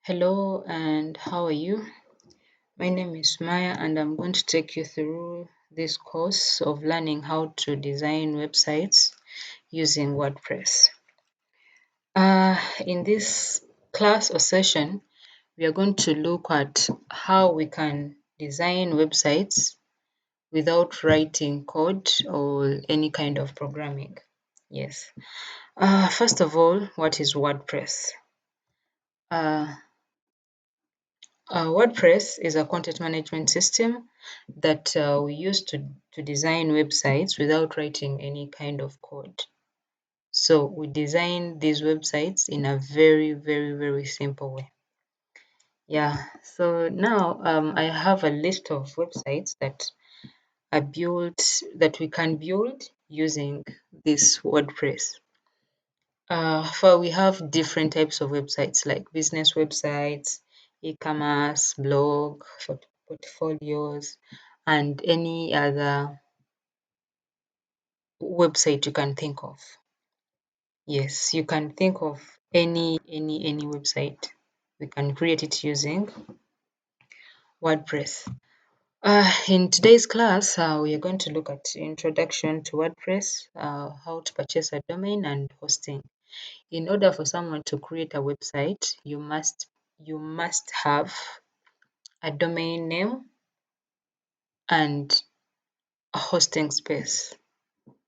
Hello and how are you? My name is Maya and I'm going to take you through this course of learning how to design websites using WordPress. In this class or session, we are going to look at how we can design websites without writing code or any kind of programming. Yes. First of all, what is WordPress? Uh, WordPress is a content management system that we use to design websites without writing any kind of code. So we design these websites in a very, very, very simple way. Yeah, so now I have a list of websites that are built, that we can build using this WordPress. For we have different types of websites like business websites, e-commerce, blog, portfolios, and any other website you can think of. Yes, you can think of any website. We can create it using WordPress. In today's class, we are going to look at introduction to WordPress, how to purchase a domain and hosting. In order for someone to create a website, you must have a domain name and a hosting space.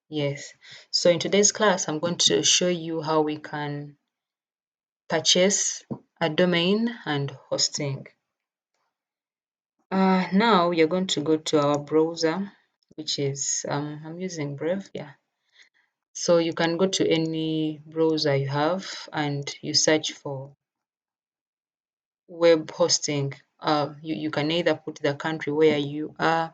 Yes. So in today's class, I'm going to show you how we can purchase a domain and hosting. Now you're going to go to our browser, which is I'm using Brave, yeah. So you can go to any browser you have and you search for web hosting. You can either put the country where you are.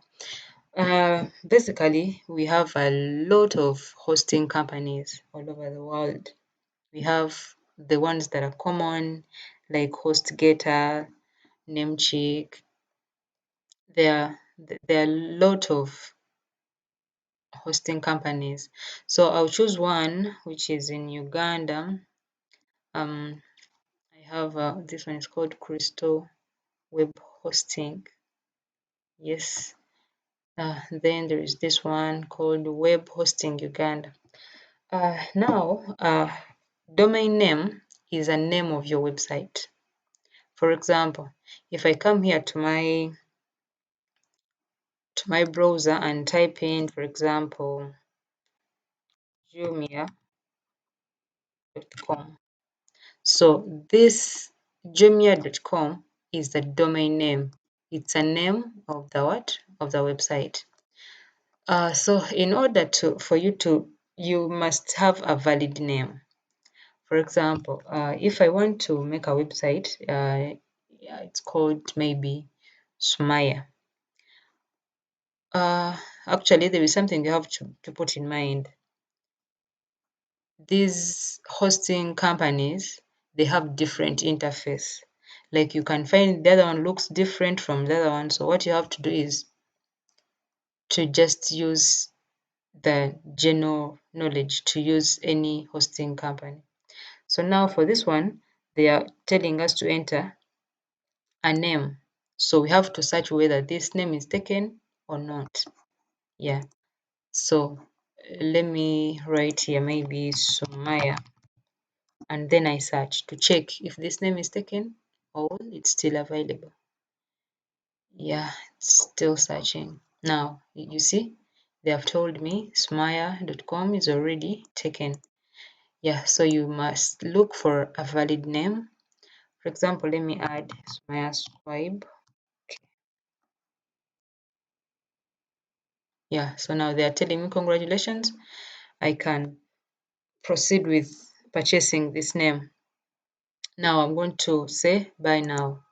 Basically, we have a lot of hosting companies all over the world. We have the ones that are common, like HostGator, Namecheap. There are a lot of hosting companies. So I'll choose one which is in Uganda. Um, I have this one is called Crystal Web Hosting. Yes. Then there is this one called Web Hosting Uganda. Now, domain name is a name of your website. For example, if I come here to my browser and type in, for example, jumia.com. So this jumia.com is the domain name. It's a name of the what? Of the website. So in order for you must have a valid name. For example, if I want to make a website, yeah, it's called maybe Smaya. Actually, there is something you have to put in mind. These hosting companies, they have different interface. Like you can find the other one looks different from the other one. So what you have to do is to just use the general knowledge to use any hosting company. So now for this one, they are telling us to enter a name. So we have to search whether this name is taken or not. Yeah. So let me write here maybe Sumaya, and then I search to check if this name is taken or it's still available. Yeah, it's still searching. Now you see they have told me smaya.com is already taken. Yeah, so you must look for a valid name. For example, let me add Smaya Swipe. Yeah, so now they are telling me congratulations, I can proceed with purchasing this name. Now I'm going to say buy now.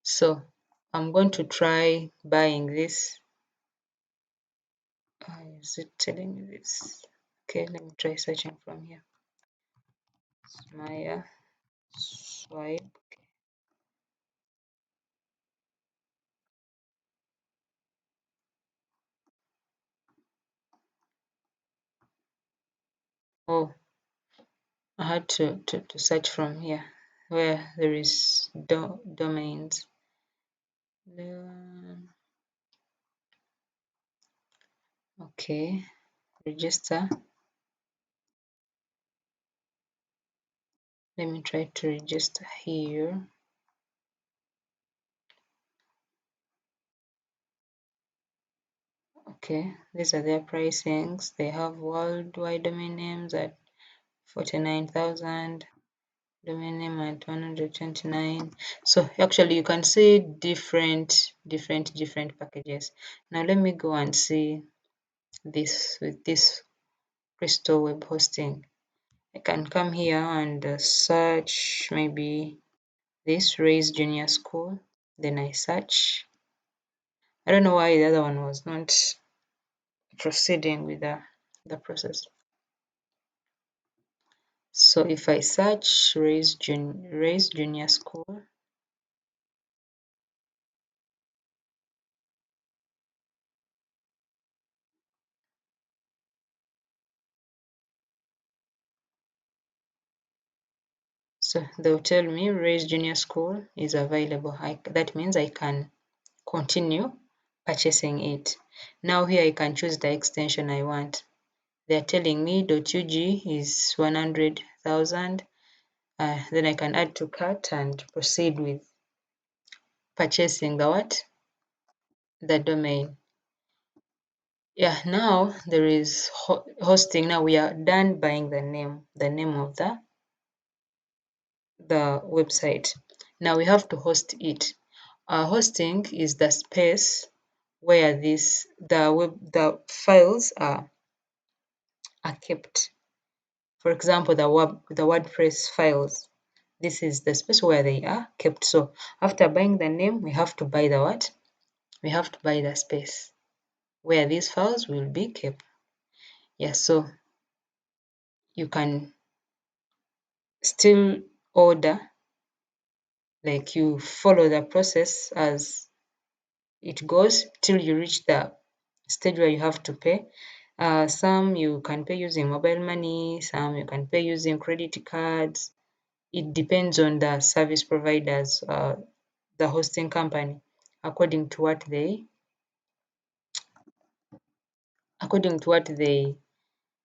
So I'm going to try buying this. Is it telling me this? Okay, let me try searching from here. Smaya Swipe. Oh, I had to search from here where there is domains. Okay, register. Let me try to register here. Okay, these are their pricings. They have worldwide domain names at 49,000, domain name at 129. So actually you can see different packages. Now let me go and see this with this Crystal Web Hosting. I can come here and search maybe this Raise Junior School. Then I search. I don't know why the other one was not proceeding with the process. So if I search Raise Junior School, so they'll tell me Raise Junior School is available. That means I can continue purchasing it. Now here I can choose the extension I want. They're telling me .ug is 100,000. Then I can add to cart and proceed with purchasing the what? The domain. Yeah, now there is hosting. Now we are done buying the name of the website. Now we have to host it. Hosting is the space where the files are kept. For example, the WordPress files. This is the space where they are kept. So after buying the name, we have to buy the what? We have to buy the space where these files will be kept. Yeah, so you can still order, like you follow the process as it goes till you reach the stage where you have to pay. Some you can pay using mobile money, some you can pay using credit cards. It depends on the service providers, the hosting company, according to what they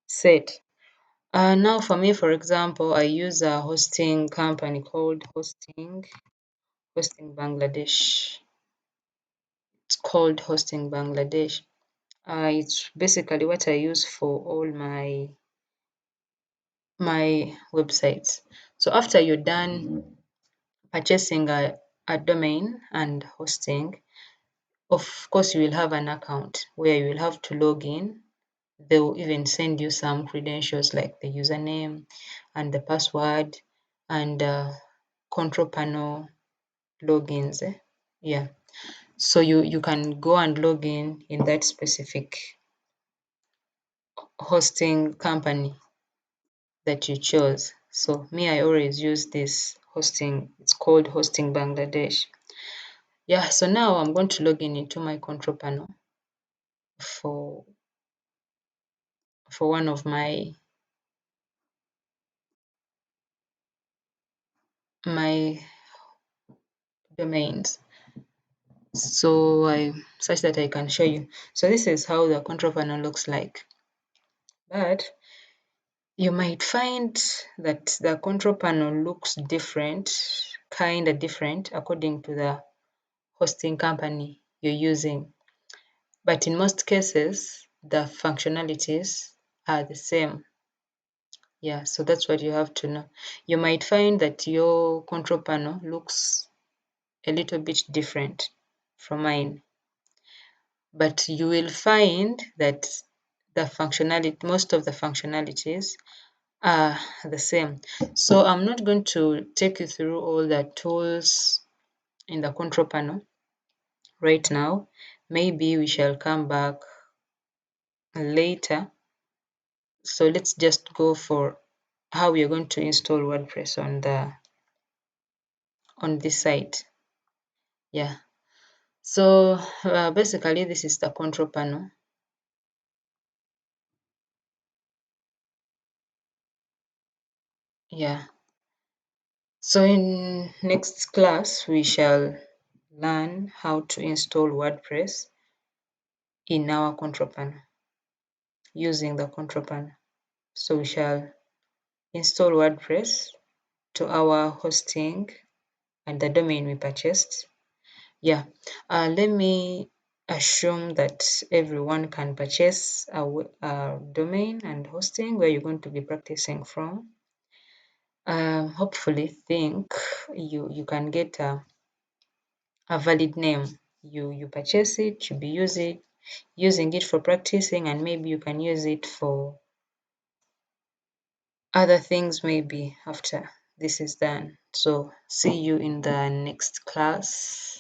set. Now for me, for example, I use a hosting company called Hosting Bangladesh. It's called Hosting Bangladesh. It's basically what I use for all my websites. So after you're done purchasing a domain and hosting, of course you will have an account where you will have to log in. They will even send you some credentials like the username and the password and control panel logins. Yeah. So you can go and log in that specific hosting company that you chose. So me, I always use this hosting. It's called Hosting Bangladesh. Yeah, so now I'm going to log in into my control panel for one of my domains. So I such that I can show you. So this is how the control panel looks like. But you might find that the control panel looks different, kind of different according to the hosting company you're using. But in most cases, the functionalities are the same. Yeah, so that's what you have to know. You might find that your control panel looks a little bit different from mine, but you will find that most of the functionalities are the same. So I'm not going to take you through all the tools in the control panel right now. Maybe we shall come back later. So let's just go for how we are going to install WordPress on this site. Yeah. So basically this is the control panel. Yeah. So in next class, we shall learn how to install WordPress in our control panel using the control panel. So we shall install WordPress to our hosting and the domain we purchased. Yeah, let me assume that everyone can purchase a domain and hosting where you're going to be practicing from. Hopefully think you can get a valid name. You purchase it, you be using it for practicing, and maybe you can use it for other things maybe after this is done. So see you in the next class.